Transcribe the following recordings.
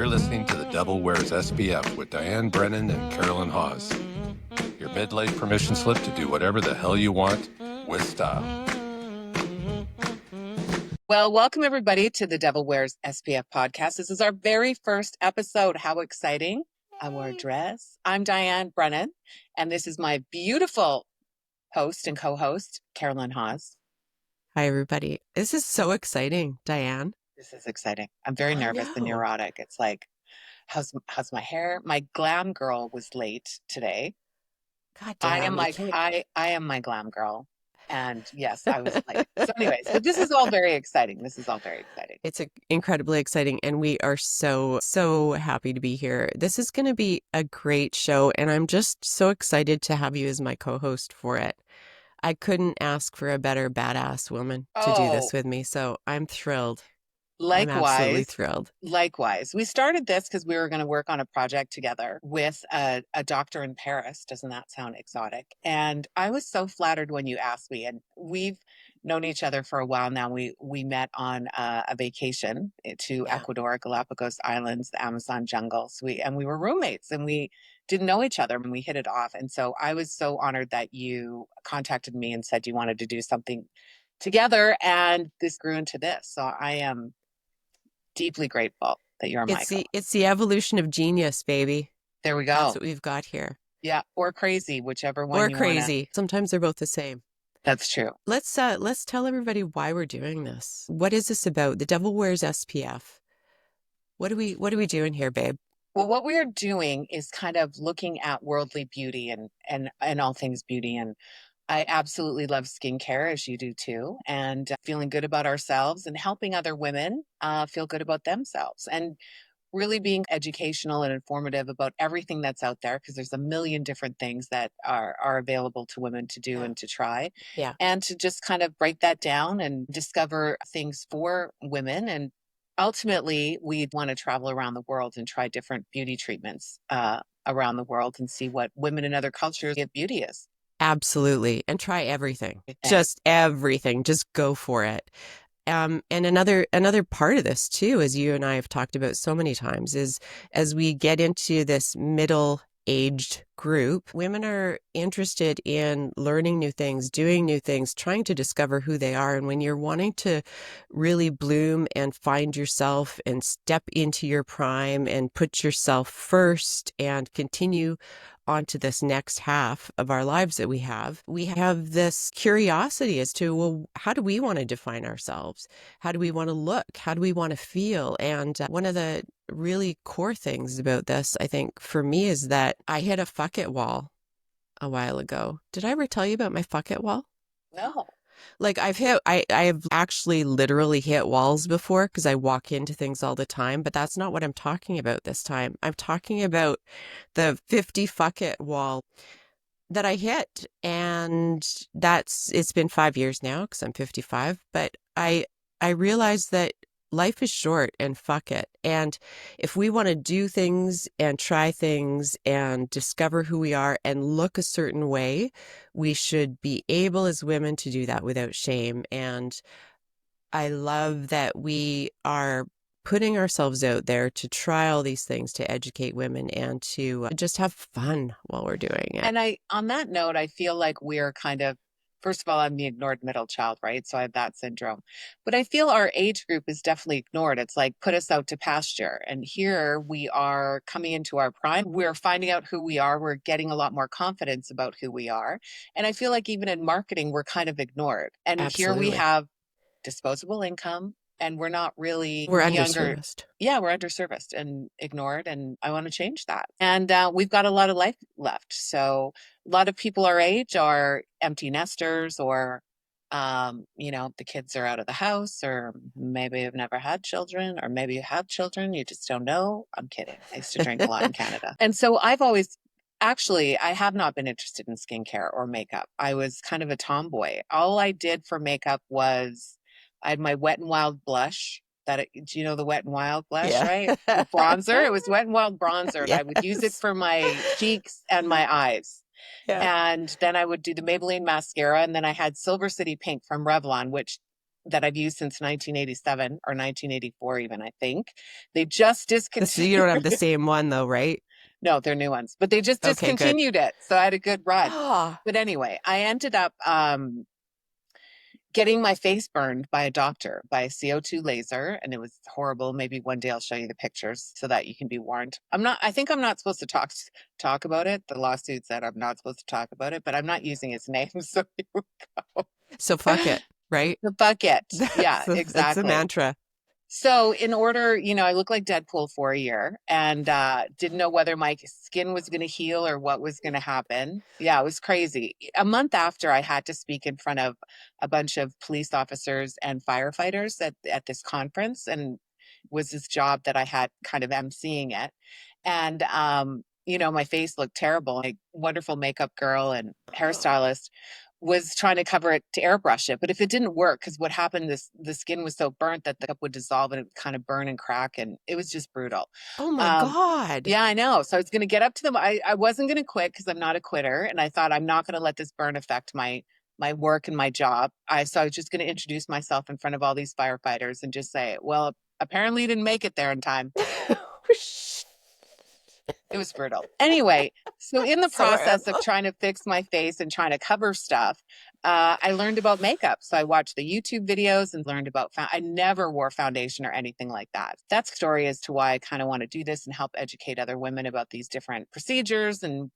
You're listening to The Devil Wears SPF with Diane, Brennan, and Carolyn Hawes. Your midlife permission slip to do whatever the hell you want with style. Well, welcome everybody to the Devil Wears SPF podcast. This is our very first episode. How exciting. I wore a dress. I'm Diane, Brennan, and this is my beautiful host and co-host, Carolyn Hawes. Hi, everybody. This is so exciting, Diane. This is exciting. I'm very nervous and neurotic. It's like, how's my hair? My glam girl was late today. God damn, I am my glam girl. And yes, I was late. So anyways, but this is all very exciting. It's incredibly exciting. And we are so happy to be here. This is going to be a great show. And I'm just so excited to have you as my co-host for it. I couldn't ask for a better badass woman to do this with me. So I'm thrilled. I'm absolutely thrilled. Likewise. We started this because we were going to work on a project together with a doctor in Paris. Doesn't that sound exotic? And I was so flattered when you asked me. And we've known each other for a while now. We met on a vacation to Ecuador, Galapagos Islands, the Amazon jungle. So we were roommates and we didn't know each other and we hit it off. And so I was so honored that you contacted me and said you wanted to do something together. And this grew into this. So I am deeply grateful that you're my co-host. It's the evolution of genius, baby. There we go. That's what we've got here. Yeah, or crazy, whichever one. Or crazy. Sometimes they're both the same. That's true. Let's tell everybody why we're doing this. What is this about? The Devil Wears SPF. What are we doing here, babe? Well, what we are doing is kind of looking at worldly beauty and all things beauty. And I absolutely love skincare, as you do too, and feeling good about ourselves and helping other women feel good about themselves and really being educational and informative about everything that's out there, because there's a million different things that are available to women to do and to try. Yeah. And to just kind of break that down and discover things for women. And ultimately, we'd want to travel around the world and try different beauty treatments around the world and see what women in other cultures get beauty is. Absolutely. And try everything. Just everything. Just go for it. And another part of this too, as you and I have talked about so many times, is as we get into this middle-aged group, women are interested in learning new things, doing new things, trying to discover who they are. And when you're wanting to really bloom and find yourself and step into your prime and put yourself first and continue onto this next half of our lives that we have this curiosity as to, well, how do we want to define ourselves? How do we want to look? How do we want to feel? And one of the really core things about this, I think, for me, is that I hit a fuck it wall a while ago. Did I ever tell you about my fuck it wall? No. Like I have actually literally hit walls before because I walk into things all the time, but that's not what I'm talking about this time. I'm talking about the 50 fuck it wall that I hit. And it's been 5 years now because I'm 55, but I realized that life is short and fuck it. And if we want to do things and try things and discover who we are and look a certain way, we should be able as women to do that without shame. And I love that we are putting ourselves out there to try all these things, to educate women and to just have fun while we're doing it. And on that note, I feel like we're kind of, first of all, I'm the ignored middle child, right? So I have that syndrome. But I feel our age group is definitely ignored. It's like, put us out to pasture. And here we are coming into our prime. We're finding out who we are. We're getting a lot more confidence about who we are. And I feel like even in marketing, we're kind of ignored. And Absolutely. Here we have disposable income. And we're not really We're younger. underserviced. Yeah, we're underserviced and ignored. And I want to change that. And we've got a lot of life left. So a lot of people our age are empty nesters or, the kids are out of the house, or maybe you've never had children, or maybe you have children. You just don't know. I'm kidding. I used to drink a lot in Canada. And so I have not been interested in skincare or makeup. I was kind of a tomboy. All I did for makeup was I had my Wet n Wild blush. Do you know the Wet n Wild blush, right? The bronzer. It was Wet n Wild bronzer. Yes. I would use it for my cheeks and my eyes. Yeah. And then I would do the Maybelline mascara. And then I had Silver City Pink from Revlon, which that I've used since 1987 or 1984 even, I think. They just So you discontinued. don't have the same one though, right? No, they're new ones, but they just Okay, good. discontinued it. So I had a good run. Oh, But anyway, I ended up getting my face burned by a doctor by a CO2 laser, and it was horrible. Maybe one day I'll show you the pictures so that you can be warned. I think I'm not supposed to talk about it. The lawsuit said I'm not supposed to talk about it, but I'm not using his name, so here we go. so fuck it, right? The bucket. Yeah, That's a exactly. mantra. So in order, I looked like Deadpool for a year and didn't know whether my skin was going to heal or what was going to happen. Yeah, it was crazy. A month after, I had to speak in front of a bunch of police officers and firefighters at this conference, and was this job that I had kind of emceeing it. And my face looked terrible. My wonderful makeup girl and hairstylist was trying to cover it to airbrush it. But if it didn't work, because what happened, the skin was so burnt that the cup would dissolve and it would kind of burn and crack. And it was just brutal. Oh my God. Yeah, I know. So I was going to get up to them. I wasn't going to quit because I'm not a quitter. And I thought I'm not going to let this burn affect my work and my job. So I was just going to introduce myself in front of all these firefighters and just say, well, apparently you didn't make it there in time. It was brutal. Anyway, so in the process of trying to fix my face and trying to cover stuff, I learned about makeup. So I watched the YouTube videos and learned about, I never wore foundation or anything like that. That's the story as to why I kind of want to do this and help educate other women about these different procedures and,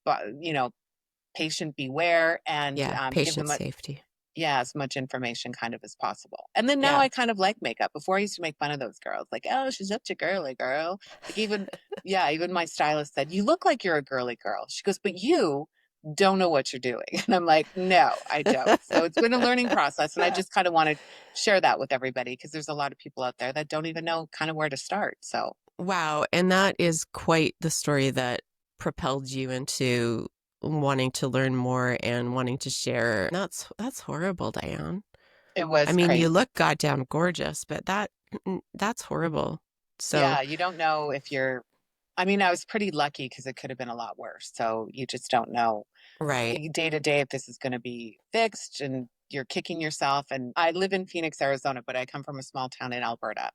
patient beware and give patient them safety. as much information kind of as possible. And then now I kind of like makeup. Before I used to make fun of those girls, like, oh, she's such a girly girl. Like even my stylist said, you look like you're a girly girl. She goes, but you don't know what you're doing. And I'm like, no, I don't. So it's been a learning process. And I just kind of want to share that with everybody because there's a lot of people out there that don't even know kind of where to start. So. Wow. And that is quite the story that propelled you into wanting to learn more and wanting to share. That's horrible, Diane. It was crazy. You crazy. look goddamn gorgeous, but that's horrible. So yeah, you don't know if you're, I was pretty lucky because it could have been a lot worse. So you just don't know right. day to day if this is going to be fixed and you're kicking yourself. And I live in Phoenix, Arizona, but I come from a small town in Alberta.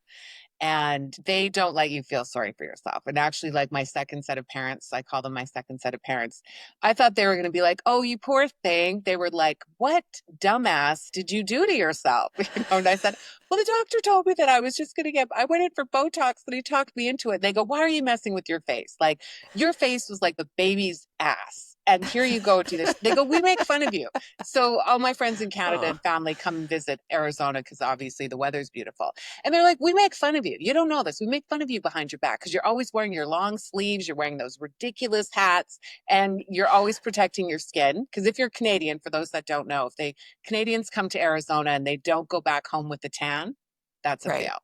And they don't let you feel sorry for yourself. And actually, like my second set of parents, I call them my second set of parents. I thought they were going to be like, oh, you poor thing. They were like, what dumbass did you do to yourself? And I said, well, the doctor told me that I was just going to I went in for Botox, but he talked me into it. They go, why are you messing with your face? Like your face was like the baby's ass. And here you go do this. They go, we make fun of you. So all my friends in Canada and family come and visit Arizona because obviously the weather's beautiful. And they're like, we make fun of you. You don't know this. We make fun of you behind your back because you're always wearing your long sleeves. You're wearing those ridiculous hats and you're always protecting your skin. Because if you're Canadian, for those that don't know, Canadians come to Arizona and they don't go back home with the tan, that's a fail.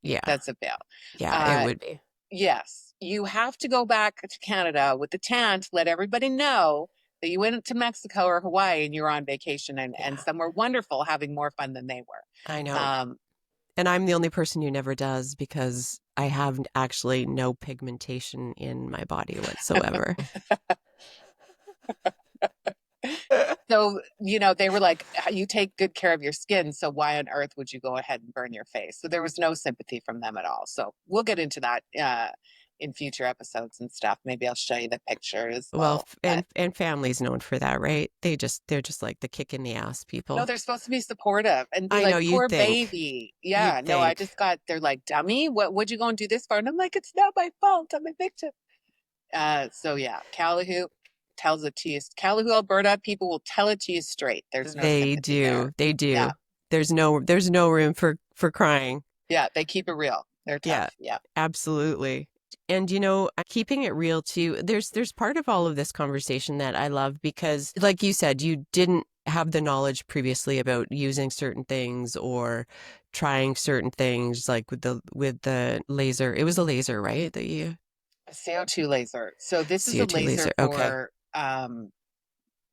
Yeah. That's a fail. Yeah, it would be. Yes. You have to go back to Canada with the tan to let everybody know that you went to Mexico or Hawaii and you're on vacation and somewhere wonderful having more fun than they were. I know. And I'm the only person who never does because I have actually no pigmentation in my body whatsoever. So, they were like, you take good care of your skin. So why on earth would you go ahead and burn your face? So there was no sympathy from them at all. So we'll get into that in future episodes and stuff. Maybe I'll show you the pictures. Well, and family's known for that, right? They're just like the kick in the ass people. No, they're supposed to be supportive and be I like, know, poor think. baby. Yeah, no, I just they're like, dummy, what'd you go and do this for? And I'm like, it's not my fault. I'm a victim. So yeah, Calahoo tells it to you. Calahoo, Alberta, people will tell it to you straight. There's no sympathy there. They do. Yeah. There's no room for crying. Yeah, they keep it real. They're tough. Yeah. Absolutely. And keeping it real too, there's part of all of this conversation that I love because like you said, you didn't have the knowledge previously about using certain things or trying certain things like with the laser. It was a laser, right? That you a CO2 laser. So this is a laser for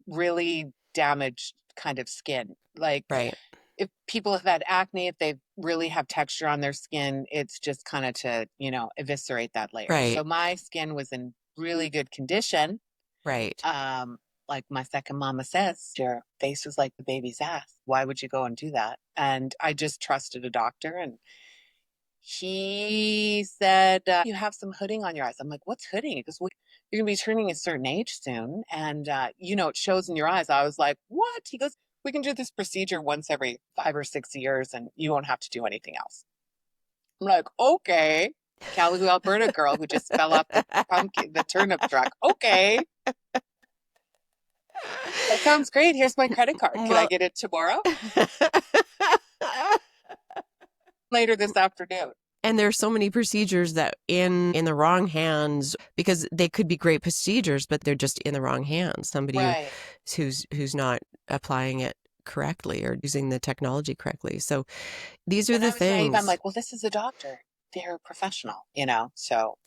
really damaged kind of skin. Like if people have had acne, if they really have texture on their skin, it's just kind of to, eviscerate that layer. So my skin was in really good condition. Right. like my second mama says, your face was like the baby's ass. Why would you go and do that? And I just trusted a doctor, and he said, you have some hooding on your eyes. I'm like, what's hooding? He goes, well, you're going to be turning a certain age soon. And, it shows in your eyes. I was like, what? He goes, we can do this procedure once every 5 or 6 years and you won't have to do anything else. I'm like, okay. Calgary, Alberta girl who just fell off the turnip truck. Okay. That sounds great. Here's my credit card. Can I get it tomorrow? Later this afternoon. And there's so many procedures that in the wrong hands, because they could be great procedures, but they're just in the wrong hands. Somebody Right. who's not applying it correctly or using the technology correctly. So these are And the I was naive. things. I'm like, well, this is a doctor. They're a professional, so.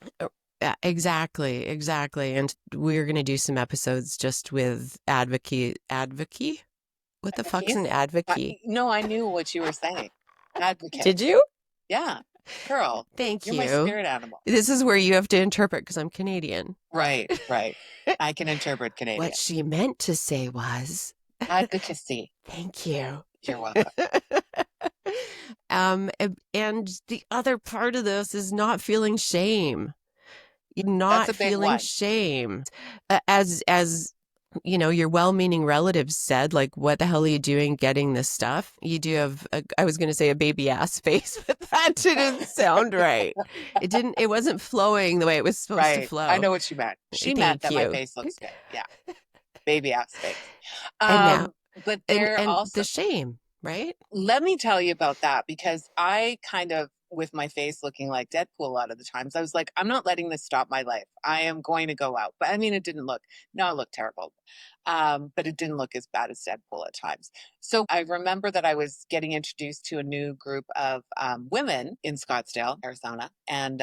Yeah, exactly. And we're going to do some episodes just with advocate. What the fuck's an advocate? No, I knew what you were saying. Advocate. Did you? Yeah. Girl, Thank you're you. my spirit animal. This is where you have to interpret because I'm Canadian. Right. I can interpret Canadian. What she meant to say was advocacy. Thank you. You're welcome. And the other part of this is not feeling shame. Not feeling shame. As your well-meaning relatives said, like, what the hell are you doing getting this stuff? You do have, I was going to say a baby ass face, but that didn't sound right. It wasn't flowing the way it was supposed to flow. I know what she meant. She meant that my face looks good. Yeah. Baby ass face. But there also the shame, right? Let me tell you about that, because I kind of, with my face looking like Deadpool a lot of the times, I was like, I'm not letting this stop my life. I am going to go out. But I mean, it looked terrible. But it didn't look as bad as Deadpool at times. So I remember that I was getting introduced to a new group of women in Scottsdale, Arizona. And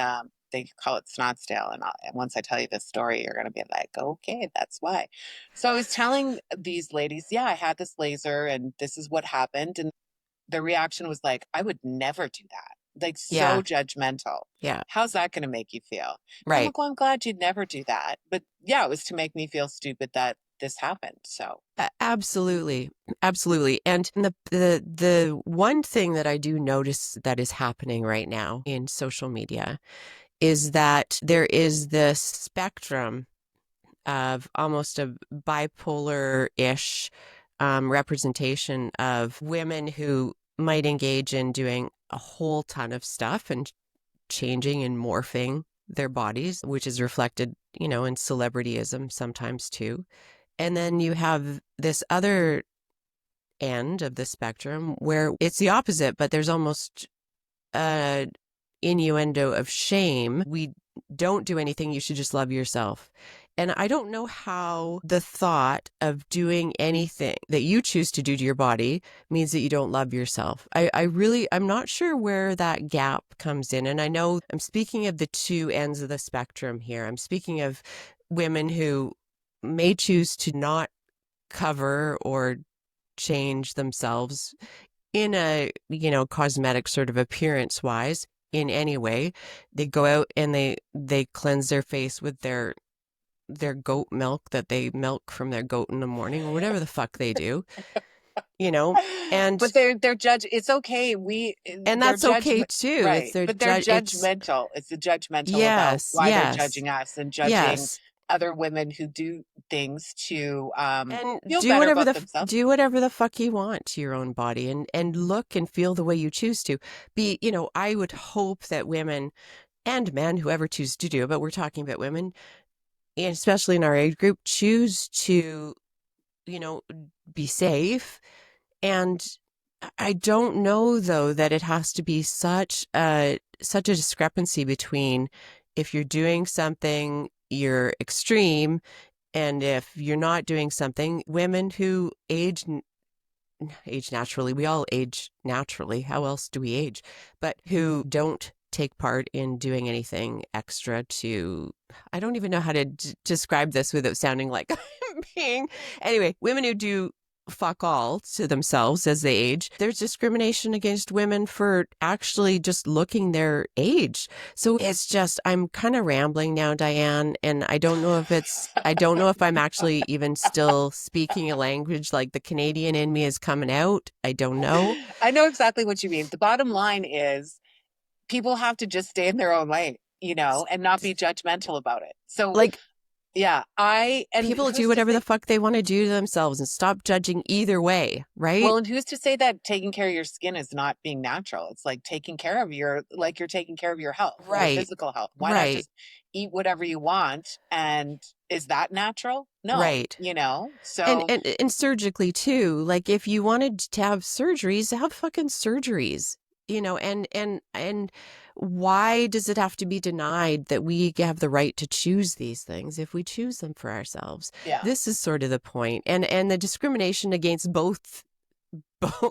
they call it Snotsdale. And once I tell you this story, you're going to be like, okay, that's why. So I was telling these ladies, yeah, I had this laser and this is what happened. And the reaction was like, I would never do that. Like, so judgmental. Yeah. How's that going to make you feel? Right. I'm like, well, I'm glad you'd never do that. But yeah, it was to make me feel stupid that this happened. So absolutely. And the one thing that I do notice that is happening right now in social media is that there is this spectrum of almost a bipolar-ish representation of women who might engage in doing a whole ton of stuff and changing and morphing their bodies, which is reflected, in celebrityism sometimes too. And then you have this other end of the spectrum where it's the opposite, but there's almost an innuendo of shame. We don't do anything. You should just love yourself. And I don't know how the thought of doing anything that you choose to do to your body means that you don't love yourself. I'm not sure where that gap comes in. And I know I'm speaking of the two ends of the spectrum here. I'm speaking of women who may choose to not cover or change themselves in a, cosmetic sort of appearance wise in any way. They go out and they cleanse their face with their goat milk that they milk from their goat in the morning or whatever the fuck they do, and but they're judge. It's okay. And that's okay too. Right. But they're judgmental. It's the judgmental about why they're judging us and judging other women who do things to and feel do better whatever about themselves. Do whatever the fuck you want to your own body and look and feel the way you choose to be. I would hope that women and men, whoever chooses to do it, but we're talking about women, and especially in our age group, choose to, be safe. And I don't know, though, that it has to be such a discrepancy between if you're doing something, you're extreme, and if you're not doing something, women who age naturally, we all age naturally. How else do we age? But who don't take part in doing anything extra to, I don't even know how to describe this without sounding like I'm being, anyway, women who do fuck all to themselves as they age. There's discrimination against women for actually just looking their age. So it's just, I'm kind of rambling now, Diane, and I don't know if I'm actually even still speaking a language, like the Canadian in me is coming out. I don't know. I know exactly what you mean. The bottom line is people have to just stay in their own lane, and not be judgmental about it. So like, yeah, people do whatever the fuck they want to do to themselves and stop judging either way, right? Well, and who's to say that taking care of your skin is not being natural? It's like taking care of you're taking care of your health, your Right. physical health. Why not just eat whatever you want? And is that natural? No. Right. So and surgically too. Like if you wanted to have surgeries, have fucking surgeries. And why does it have to be denied that we have the right to choose these things if we choose them for ourselves? Yeah. This is sort of the point. And the discrimination against both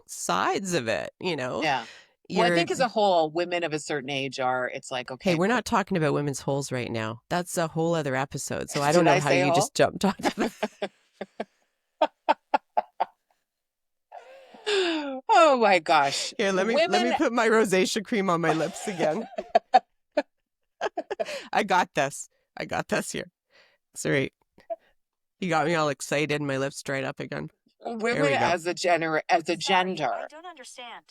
sides of it, Yeah. Well, I think as a whole, women of a certain age it's like, okay. Hey, we're not talking about women's holes right now. That's a whole other episode. So I don't know how you just jumped on that. Oh my gosh. Here, let me put my rosacea cream on my lips again. I got this here. Sorry. You got me all excited and my lips dried up again. Women as a gender. I don't understand.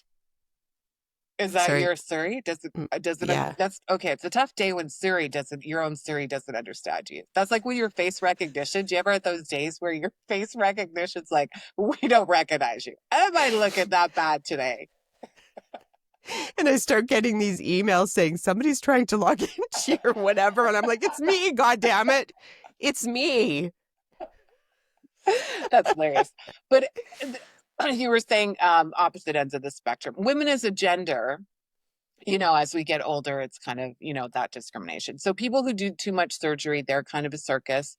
Is that your Siri? Does it? Yeah. That's okay. It's a tough day when your own Siri doesn't understand you. That's like with your face recognition. Do you ever have those days where your face recognition's like, we don't recognize you? Am I looking that bad today? And I start getting these emails saying somebody's trying to log into or whatever. And I'm like, it's me, God damn it. It's me. That's hilarious. But you were saying opposite ends of the spectrum. Women as a gender, as we get older, it's kind of, that discrimination. So people who do too much surgery, they're kind of a circus.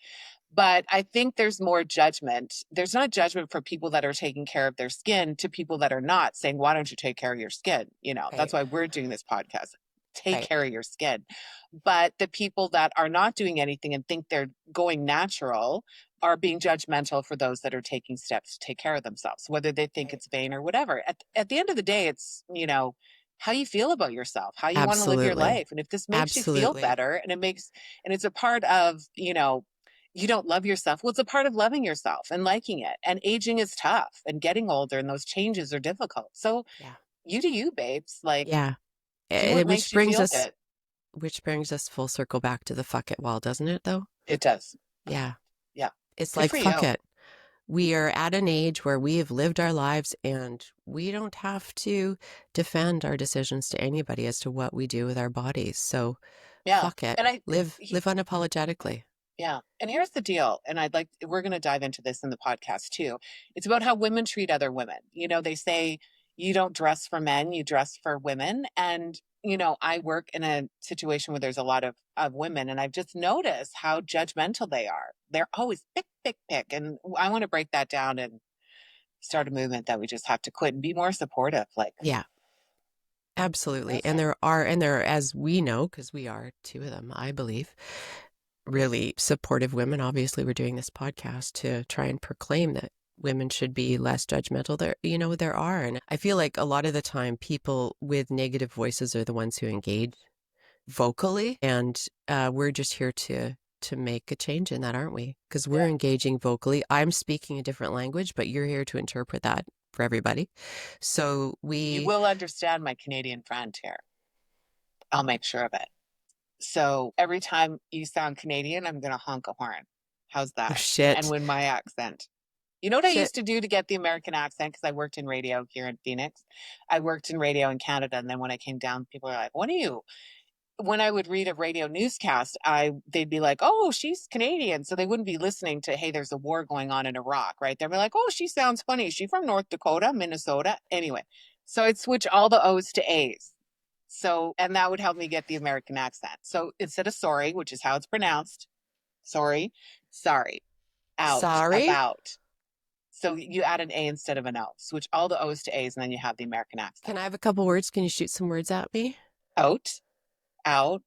But I think there's more judgment. There's not judgment for people that are taking care of their skin to people that are not, saying, why don't you take care of your skin? That's why we're doing this podcast. Take care of your skin. But the people that are not doing anything and think they're going natural are being judgmental for those that are taking steps to take care of themselves, whether they think it's vain or whatever. At the end of the day, it's, how you feel about yourself, how you want to live your life. And if this makes you feel better and it's a part of, you don't love yourself. Well, it's a part of loving yourself and liking it. And aging is tough and getting older and those changes are difficult. So you do you, babes. Like, which brings us full circle back to the fuck it wall, doesn't it though? It does. Yeah. Yeah. It's like, fuck it. We are at an age where we have lived our lives and we don't have to defend our decisions to anybody as to what we do with our bodies. So fuck it. And live unapologetically. Yeah. And here's the deal. And we're going to dive into this in the podcast too. It's about how women treat other women. They say you don't dress for men, you dress for women. And, I work in a situation where there's a lot of women and I've just noticed how judgmental they are. They're always pick, pick, pick. And I want to break that down and start a movement that we just have to quit and be more supportive. Yeah, absolutely. And there are, as we know, because we are two of them, I believe, really supportive women. Obviously, we're doing this podcast to try and proclaim that women should be less judgmental. There are. And I feel like a lot of the time people with negative voices are the ones who engage vocally. And we're just here to make a change in that, aren't we? Because we're engaging vocally. I'm speaking a different language, but you're here to interpret that for everybody. So you will understand my Canadian friend here. I'll make sure of it. So every time you sound Canadian, I'm going to honk a horn. How's that? Oh, shit. And win my accent. You know what I used to do to get the American accent? Because I worked in radio here in Phoenix. I worked in radio in Canada. And then when I came down, people are like, what are you? When I would read a radio newscast, they'd be like, oh, she's Canadian. So they wouldn't be listening to, hey, there's a war going on in Iraq, right? They'd be like, oh, she sounds funny. Is she from North Dakota, Minnesota? Anyway, so I'd switch all the O's to A's. So, and that would help me get the American accent. So instead of sorry, which is how it's pronounced, sorry, out, about. So you add an A instead of an O. Switch all the O's to A's and then you have the American accent. Can I have a couple words? Can you shoot some words at me? Out. Mum.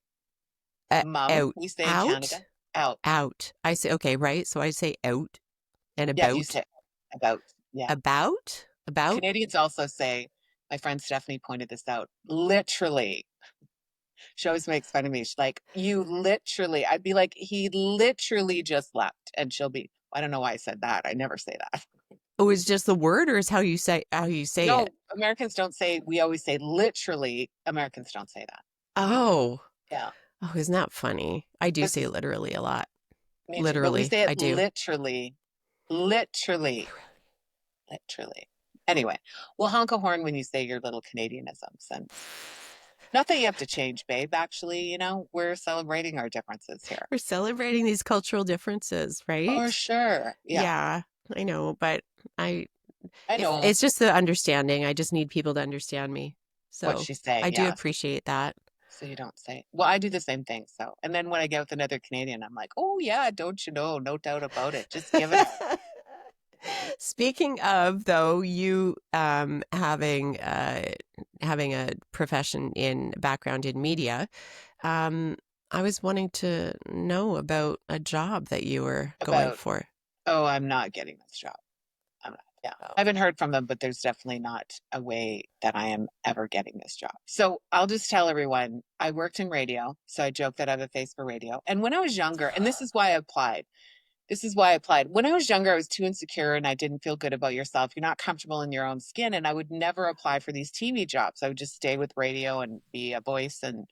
Out. We say in Canada. Out. I say, okay, right? So I say out and about. Yeah, you say about. Yeah. About? Canadians also say, my friend Stephanie pointed this out, literally. She always makes fun of me. She's like, you literally, I'd be like, he literally just left. And she'll be, I don't know why I said that. I never say that. Oh, is just the word, or is how you say No, it? Americans don't say, we always say literally. Americans don't say that. Oh. Yeah. Oh, isn't that funny? I do This say is, literally a lot. me too, but we Literally, say I it do. literally. Literally. Literally. Anyway, we'll honk a horn when you say your little Canadianisms. And not that you have to change, babe. Actually, we're celebrating our differences here. We're celebrating these cultural differences, right? For sure. Yeah. Yeah, I know, but I know it's just the understanding. I just need people to understand me. what So she's saying. I do Yeah. appreciate that. So you don't say, well, I do the same thing. So, and then when I get with another Canadian, I'm like, oh, yeah, don't you know? No doubt about it. Just give it up. Speaking of, though, you having a profession in background in media, I was wanting to know about a job that you were going About, for. oh, I'm not getting this job. I'm not. Yeah. Oh. I haven't heard from them, but there's definitely not a way that I am ever getting this job. So I'll just tell everyone I worked in radio. So I joke that I have a face for radio. And when I was younger, and this is why I applied. This is why I applied. When I was younger, I was too insecure and I didn't feel good about yourself. You're not comfortable in your own skin. And I would never apply for these TV jobs. I would just stay with radio and be a voice and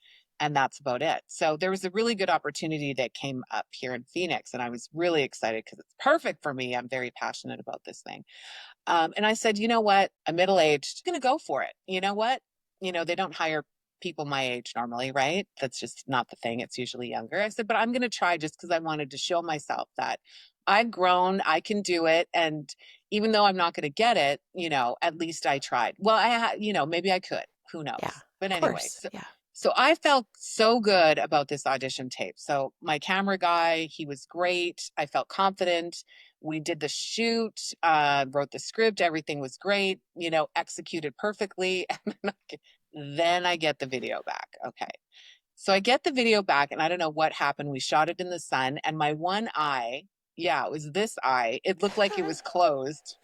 that's about it. So there was a really good opportunity that came up here in Phoenix. And I was really excited because it's perfect for me. I'm very passionate about this thing. And I said, you know what? I'm middle-aged, I'm going to go for it. You know what? They don't hire people my age normally, right? That's just not the thing. It's usually younger. I said, but I'm going to try just because I wanted to show myself that I've grown, I can do it. And even though I'm not going to get it, at least I tried. Well, maybe I could, who knows? Yeah, But of anyway, course. Yeah. so I felt so good about this audition tape. So my camera guy, he was great. I felt confident. We did the shoot, wrote the script. Everything was great, executed perfectly. And then I get the video back. Okay. So I get the video back and I don't know what happened. We shot it in the sun and my one eye, yeah, it was this eye. It looked like it was closed.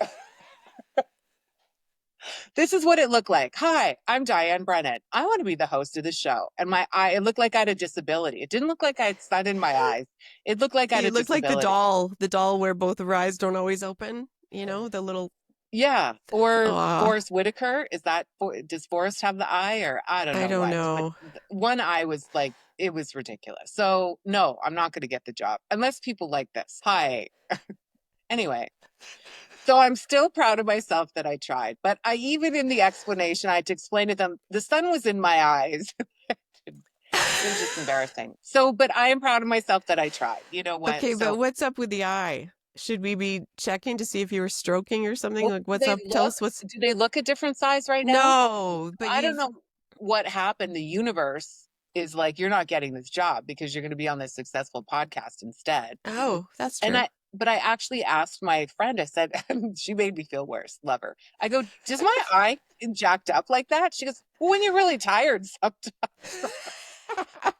This is what it looked like. Hi, I'm Diane Brennan. I want to be the host of the show. And my eye, it looked like I had a disability. It didn't look like I had sun in my eyes. It looked like I had a You look disability. like the doll where both of her eyes don't always open, the little. Yeah. Or Forrest Whitaker. Does Forrest have the eye or I don't know. I don't know. But one eye was like, it was ridiculous. So no, I'm not going to get the job unless people like this. Hi. Anyway. So I'm still proud of myself that I tried, but even in the explanation, I had to explain to them, the sun was in my eyes. It was just embarrassing. So, but I am proud of myself that I tried. You know what? Okay, but what's up with the eye? Should we be checking to see if you were stroking or something? Well, Like, what's up? Tell us what's. Do they look a different size right now? No, but I don't know what happened. The universe is like, you're not getting this job because you're going to be on this successful podcast instead. Oh, that's true. But I actually asked my friend, I said, she made me feel worse. Love her. I go, does my eye get jacked up like that? She goes, well, when you're really tired sometimes.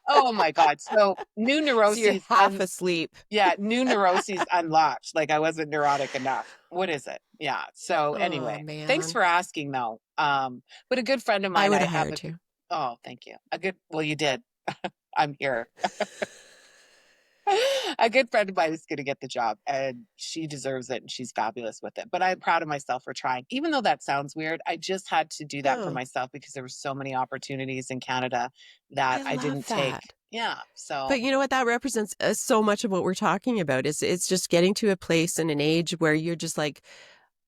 Oh my God. So new neuroses. So you're half asleep. Yeah. New neuroses unlocked. Like I wasn't neurotic enough. What is it? Yeah. So anyway, thanks for asking though. But a good friend of mine. I would have hired you. Oh, thank you. Well, you did. I'm here. A good friend of mine is going to get the job and she deserves it and she's fabulous with it. But I'm proud of myself for trying. Even though that sounds weird, I just had to do that for myself because there were so many opportunities in Canada that I didn't take. Yeah. So, but you know what? That represents so much of what we're talking about. It's just getting to a place and an age where you're just like,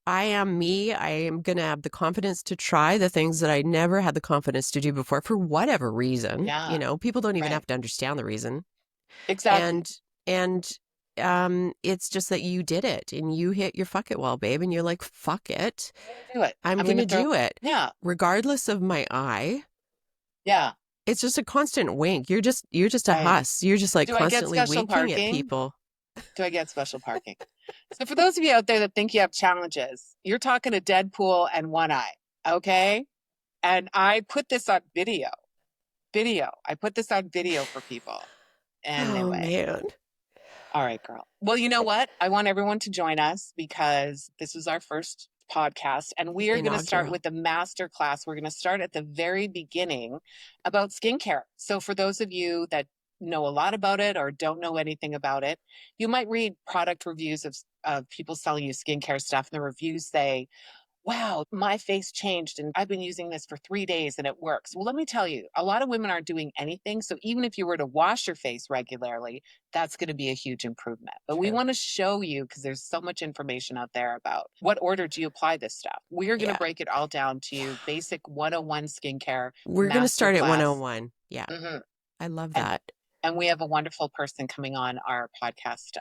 I am me. I am going to have the confidence to try the things that I never had the confidence to do before for whatever reason. Yeah. People don't even have to understand the reason. Exactly. And it's just that you did it and you hit your fuck it wall, babe. And you're like, fuck it. Do it. I'm going to do it. Yeah. Regardless of my eye. Yeah. It's just a constant wink. You're just a huss. You're just like constantly winking at people. Do I get special parking? So for those of you out there that think you have challenges, you're talking to Deadpool and one eye. Okay. And I put this on video. I put this on video for people. Anyway. Man. All right, girl. Well, you know what? I want everyone to join us because this is our first podcast, and we are going to start Inaugural. with the master class. We're going to start at the very beginning about skincare. So for those of you that know a lot about it or don't know anything about it, you might read product reviews of people selling you skincare stuff, and the reviews say, wow, my face changed and I've been using this for 3 days and it works. Well, let me tell you, a lot of women aren't doing anything. So even if you were to wash your face regularly, that's going to be a huge improvement. But we want to show you, because there's so much information out there about what order do you apply this stuff. We are going to break it all down to you. Basic 101 skincare. We're going to start at masterclass. 101. Yeah. I love that. And we have a wonderful person coming on our podcast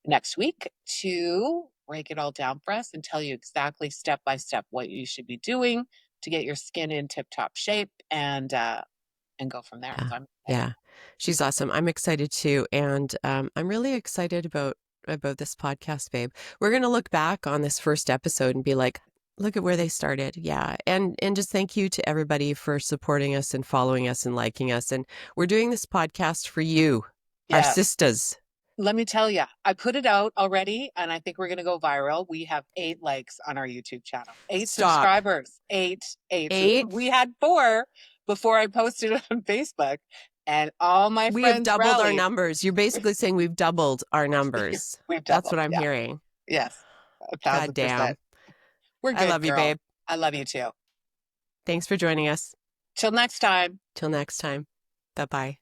next week to break it all down for us and tell you exactly step by step what you should be doing to get your skin in tip-top shape and go from there. So yeah, she's awesome. I'm excited too, and I'm really excited about this podcast, babe. We're going to look back on this first episode and be like, look at where they started. Yeah. And just thank you to everybody for supporting us and following us and liking us. And we're doing this podcast for you, our sisters. Let me tell you, I put it out already, and I think we're going to go viral. We have 8 likes on our YouTube channel. 8 subscribers. 8. We had 4 before I posted it on Facebook, and all my friends We have doubled rallied. our numbers. You're basically saying we've doubled our numbers. That's what I'm hearing. Yes. 1,000%. God damn. We're good, I love you, babe. I love you too. Thanks for joining us. Till next time. Till next time. Bye-bye.